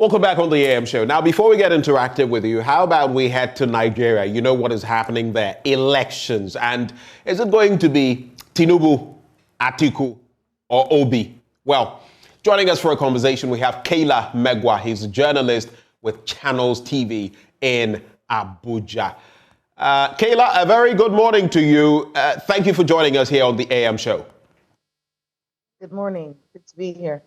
Welcome back on the AM show. Now, before we get interactive with you, how about we head to Nigeria? You know what is happening there, elections. And is it going to be Tinubu, Atiku, or Obi? Well, joining us for a conversation, we have Kayla Megwa. He's a journalist with Channels TV in Abuja. Kayla, a very good morning to you. Thank you for joining us here on the AM show. Good morning. Good to be here.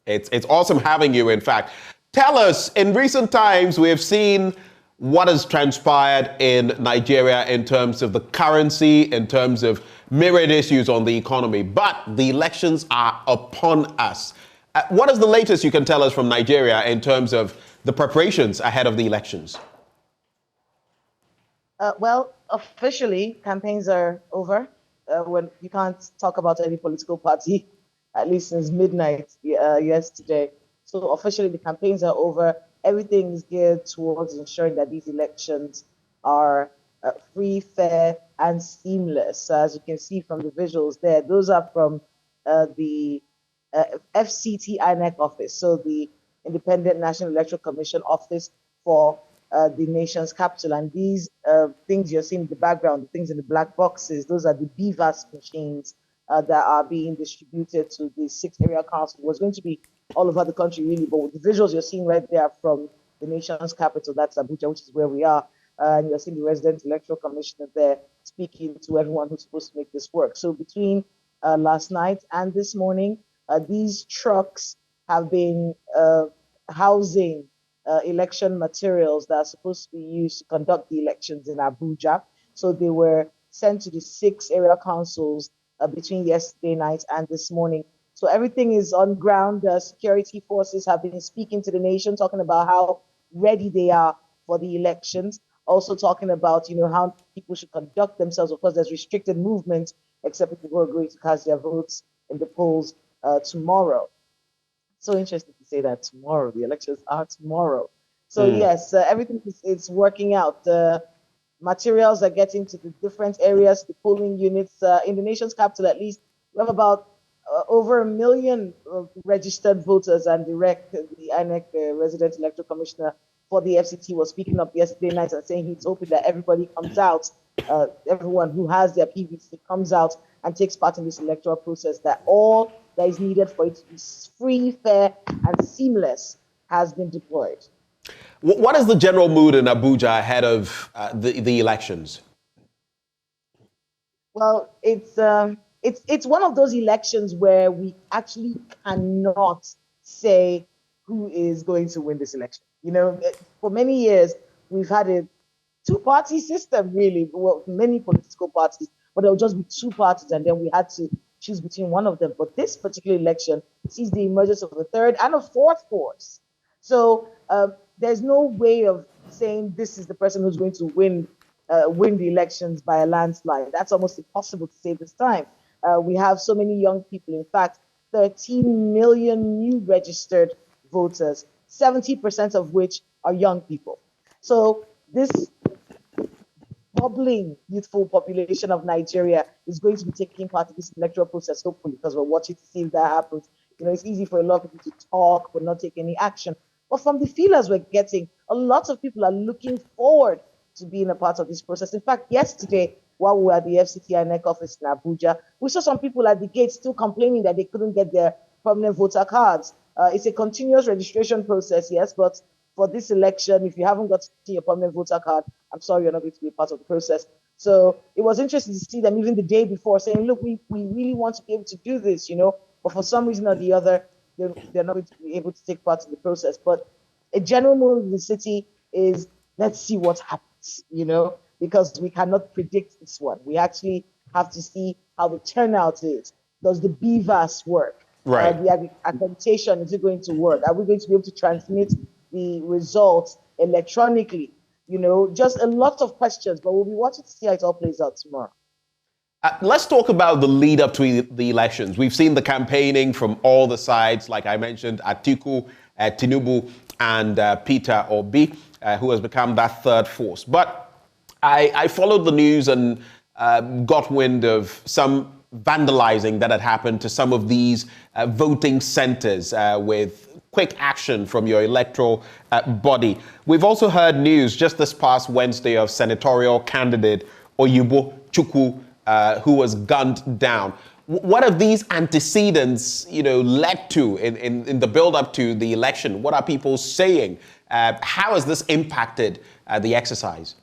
It's awesome having you, in fact. Tell us, in recent times, we have seen what has transpired in Nigeria in terms of the currency, in terms of myriad issues on the economy, but the elections are upon us. What is the latest you can tell us from Nigeria in terms of the preparations ahead of the elections? Well, officially, campaigns are over. When you can't talk about any political party, at least since midnight yesterday. So officially, the campaigns are over. Everything is geared towards ensuring that these elections are free, fair, and seamless. So as you can see from the visuals there, those are from the FCT INEC office, so the Independent National Electoral Commission office for the nation's capital. And these things you're seeing in the background, the things in the black boxes, those are the BVAS machines that are being distributed to the 6 area councils. It was going to be all over the country, really, but the visuals you're seeing right there from the nation's capital, that's Abuja, which is where we are, and you're seeing the resident electoral commissioner there speaking to everyone who's supposed to make this work. So between last night and this morning, these trucks have been housing election materials that are supposed to be used to conduct the elections in Abuja. So they were sent to the 6 area councils between yesterday night and this morning. So everything is on ground. Security forces have been speaking to the nation, talking about how ready they are for the elections. Also talking about, how people should conduct themselves. Of course, there's restricted movement, except people who are going to cast their votes in the polls tomorrow. So interesting to say that tomorrow, the elections are tomorrow. So yes, everything is working out. Materials are getting to the different areas, the polling units. In the nation's capital, at least, we have about over 1 million registered voters, and the INEC resident electoral commissioner for the FCT was speaking up yesterday night and saying he's hoping that everybody comes out, everyone who has their PVC comes out and takes part in this electoral process, that all that is needed for it to be free, fair, and seamless has been deployed. What is the general mood in Abuja ahead of the elections? Well, it's one of those elections where we actually cannot say who is going to win this election. For many years, we've had a two-party system, really. Well, many political parties, but there will just be two parties, and then we had to choose between one of them. But this particular election sees the emergence of a third and a fourth force. So there's no way of saying this is the person who's going to win the elections by a landslide. That's almost impossible to say this time. We have so many young people. In fact, 13 million new registered voters, 70% of which are young people. So this bubbling youthful population of Nigeria is going to be taking part in this electoral process, hopefully, because we're watching to see if that happens. It's easy for a lot of people to talk but not take any action. But from the feelers we're getting, a lot of people are looking forward to being a part of this process. In fact, yesterday, while we were at the FCT INEC office in Abuja, we saw some people at the gate still complaining that they couldn't get their permanent voter cards. It's a continuous registration process, yes, but for this election, if you haven't got your permanent voter card, I'm sorry, you're not going to be a part of the process. So it was interesting to see them even the day before saying, look, we really want to be able to do this, but for some reason or the other, they're not going to be able to take part in the process. But a general mood in the city is, let's see what happens, because we cannot predict this one. We actually have to see how the turnout is. Does the BVAS work? Right. The accreditation, is it going to work? Are we going to be able to transmit the results electronically? Just a lot of questions, but we'll be watching to see how it all plays out tomorrow. Let's talk about the lead up to the elections. We've seen the campaigning from all the sides, like I mentioned, Atiku, Tinubu, and Peter Obi, who has become that third force. But I followed the news and got wind of some vandalizing that had happened to some of these voting centers with quick action from your electoral body. We've also heard news just this past Wednesday of senatorial candidate Oyibo Chukwu, who was gunned down. What have these antecedents, led to in the build-up to the election? What are people saying? How has this impacted the exercise?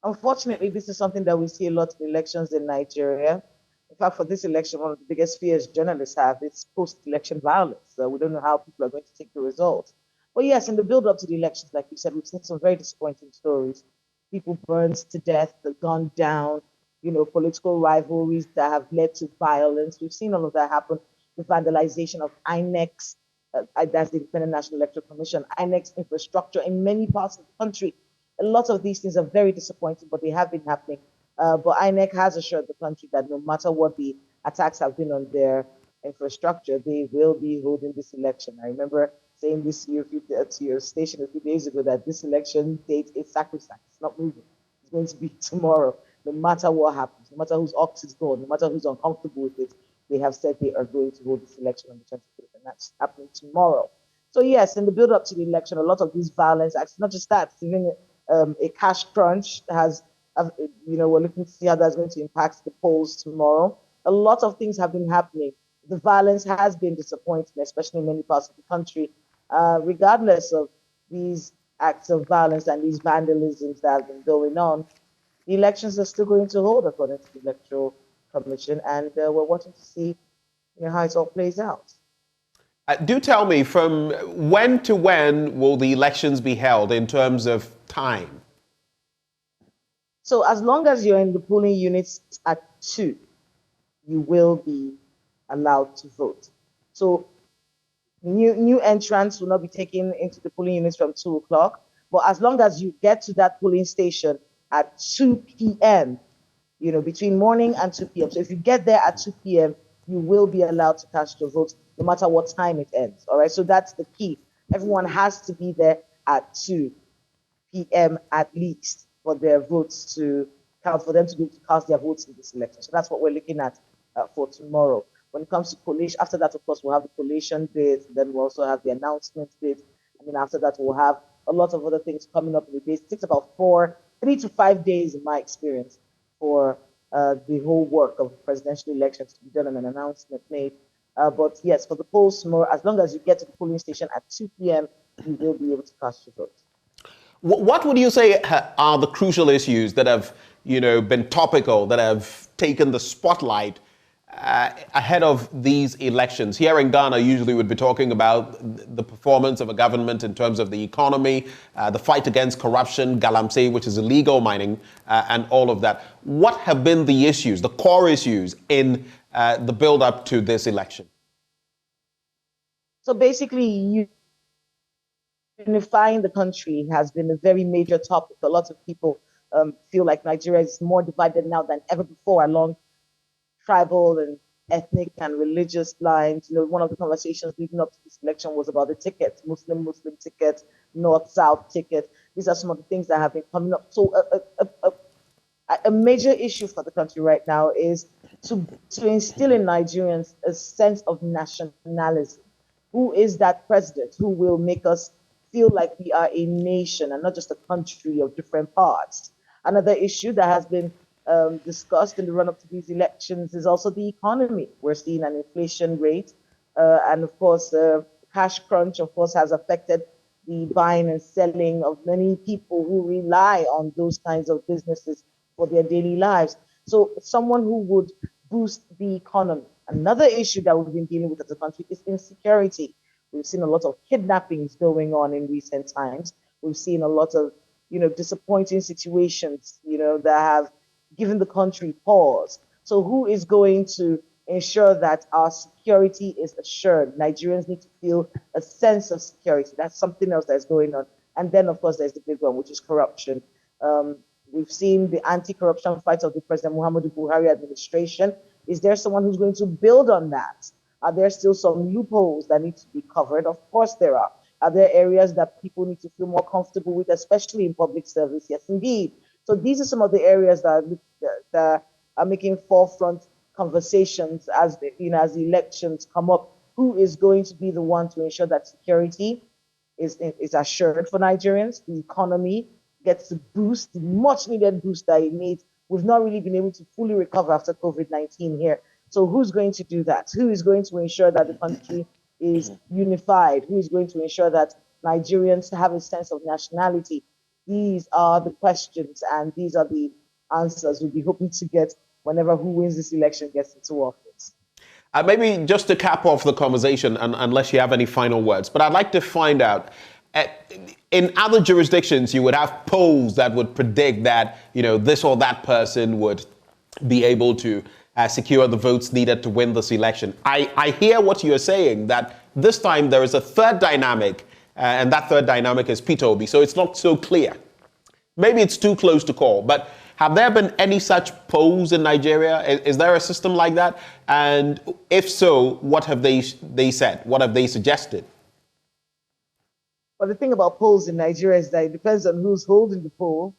Unfortunately, this is something that we see a lot in elections in Nigeria. In fact, for this election, one of the biggest fears journalists have is post-election violence. We don't know how people are going to take the results. But yes, in the build-up to the elections, like you said, we've seen some very disappointing stories. People burned to death, gunned down, political rivalries that have led to violence. We've seen all of that happen. The vandalization of INEC's, that's the Independent National Electoral Commission, INEC's infrastructure in many parts of the country. A lot of these things are very disappointing, but they have been happening. But INEC has assured the country that no matter what the attacks have been on their infrastructure, they will be holding this election. I remember saying this to your station a few days ago that this election date is sacrosanct. It's not moving. It's going to be tomorrow, no matter what happens, no matter whose ox is gone, no matter who's uncomfortable with it. They have said they are going to hold this election on the 25th, and that's happening tomorrow. So yes, in the build-up to the election, a lot of these violence acts, not just that, even a cash crunch has, we're looking to see how that's going to impact the polls tomorrow. A lot of things have been happening. The violence has been disappointing, especially in many parts of the country. Regardless of these acts of violence and these vandalisms that have been going on, the elections are still going to hold according to the Electoral Commission, and we're watching to see how it all plays out. Do tell me, from when to when will the elections be held in terms of time? So as long as you're in the polling units at 2, you will be allowed to vote. So new entrants will not be taken into the polling units from 2 o'clock. But as long as you get to that polling station at 2 p.m., between morning and 2 p.m. So if you get there at 2 p.m., you will be allowed to cast your vote no matter what time it ends. All right. So that's the key. Everyone has to be there at 2 p.m. at least for their votes to count, for them to be able to cast their votes in this election. So that's what we're looking at for tomorrow. When it comes to collation, after that, of course, we'll have the collation bit, then we'll also have the announcement bit. And then after that, we'll have a lot of other things coming up in the days. It takes about 3 to 5 days, in my experience, for the whole work of presidential elections to be done and an announcement made. But yes, for the polls tomorrow, as long as you get to the polling station at 2 p.m., you will be able to cast your vote. What would you say are the crucial issues that have, been topical, that have taken the spotlight ahead of these elections? Here in Ghana, usually we'd be talking about the performance of a government in terms of the economy, the fight against corruption, galamsey, which is illegal mining, and all of that. What have been the issues, the core issues in the build-up to this election? So basically, unifying the country has been a very major topic. A lot of people feel like Nigeria is more divided now than ever before along tribal and ethnic and religious lines. One of the conversations leading up to this election was about the tickets, Muslim ticket, North-South ticket. These are some of the things that have been coming up. So a major issue for the country right now is to instill in Nigerians a sense of nationalism. Who is that president who will make us feel like we are a nation and not just a country of different parts? Another issue that has been discussed in the run-up to these elections is also the economy. We're seeing an inflation rate, and of course, cash crunch, of course, has affected the buying and selling of many people who rely on those kinds of businesses for their daily lives. So someone who would boost the economy. Another issue that we've been dealing with as a country is insecurity. We've seen a lot of kidnappings going on in recent times. We've seen a lot of, disappointing situations, that have given the country pause. So who is going to ensure that our security is assured? Nigerians need to feel a sense of security. That's something else that's going on. And then, of course, there's the big one, which is corruption. We've seen the anti-corruption fight of the President Muhammadu Buhari administration. Is there someone who's going to build on that? Are there still some loopholes that need to be covered? Of course there are. Are there areas that people need to feel more comfortable with, especially in public service? Yes, indeed. So these are some of the areas that are making forefront conversations as the elections come up. who is going to be the one to ensure that security is assured for Nigerians, the economy gets the boost, the much needed boost that it needs. We've not really been able to fully recover after COVID-19 here. So who's going to do that? Who is going to ensure that the country is unified? Who is going to ensure that Nigerians have a sense of nationality? These are the questions and these are the answers we'll be hoping to get whenever who wins this election gets into office. Maybe just to cap off the conversation, unless you have any final words, but I'd like to find out, in other jurisdictions, you would have polls that would predict that, this or that person would be able to secure the votes needed to win this election. I hear what you're saying, that this time there is a third dynamic, and that third dynamic is Peter Obi, so it's not so clear. Maybe it's too close to call, but have there been any such polls in Nigeria? Is there a system like that? And if so, what have they said? What have they suggested? Well, the thing about polls in Nigeria is that it depends on who's holding the poll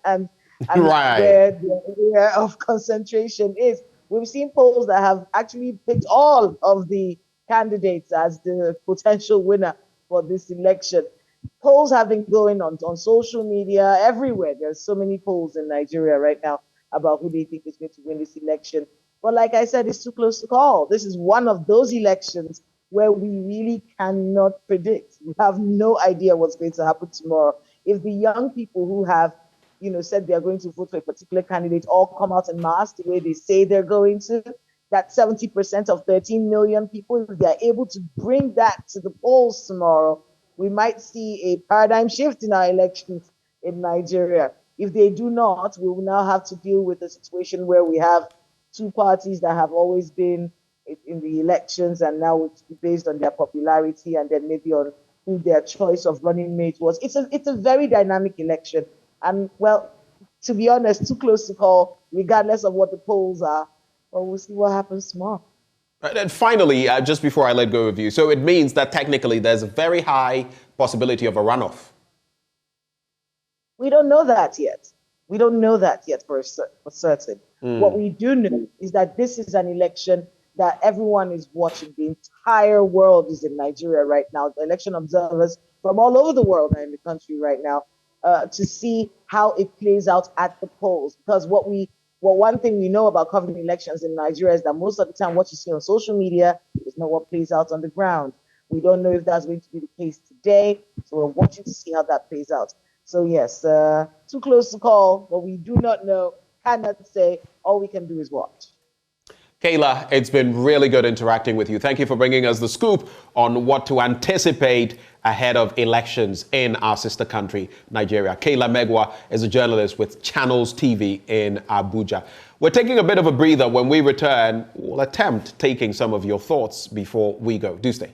and right. where the area of concentration is. We've seen polls that have actually picked all of the candidates as the potential winner for this election. Polls have been going on social media, everywhere. There's so many polls in Nigeria right now about who they think is going to win this election. But like I said, it's too close to call. This is one of those elections where we really cannot predict. We have no idea what's going to happen tomorrow. If the young people who have, said they're going to vote for a particular candidate all come out en masse the way they say they're going to, that 70% of 13 million people, if they're able to bring that to the polls tomorrow, we might see a paradigm shift in our elections in Nigeria. If they do not, we will now have to deal with a situation where we have two parties that have always been in the elections, and now it's based on their popularity and then maybe on who their choice of running mate was. It's a very dynamic election. And well, to be honest, too close to call, regardless of what the polls are. But we'll see what happens tomorrow. And finally, just before I let go of you, so it means that technically there's a very high possibility of a runoff. We don't know that yet. We don't know that yet for certain. What we do know is that this is an election that everyone is watching. The entire world is in Nigeria right now. The election observers from all over the world are in the country right now to see how it plays out at the polls. Because one thing we know about covering elections in Nigeria is that most of the time what you see on social media is not what plays out on the ground. We don't know if that's going to be the case today, so we're watching to see how that plays out. So yes, too close to call, but we do not know, cannot say. All we can do is watch. Kayla, it's been really good interacting with you. Thank you for bringing us the scoop on what to anticipate ahead of elections in our sister country, Nigeria. Kayla Megwa is a journalist with Channels TV in Abuja. We're taking a bit of a breather. When we return, we'll attempt taking some of your thoughts before we go. Do stay.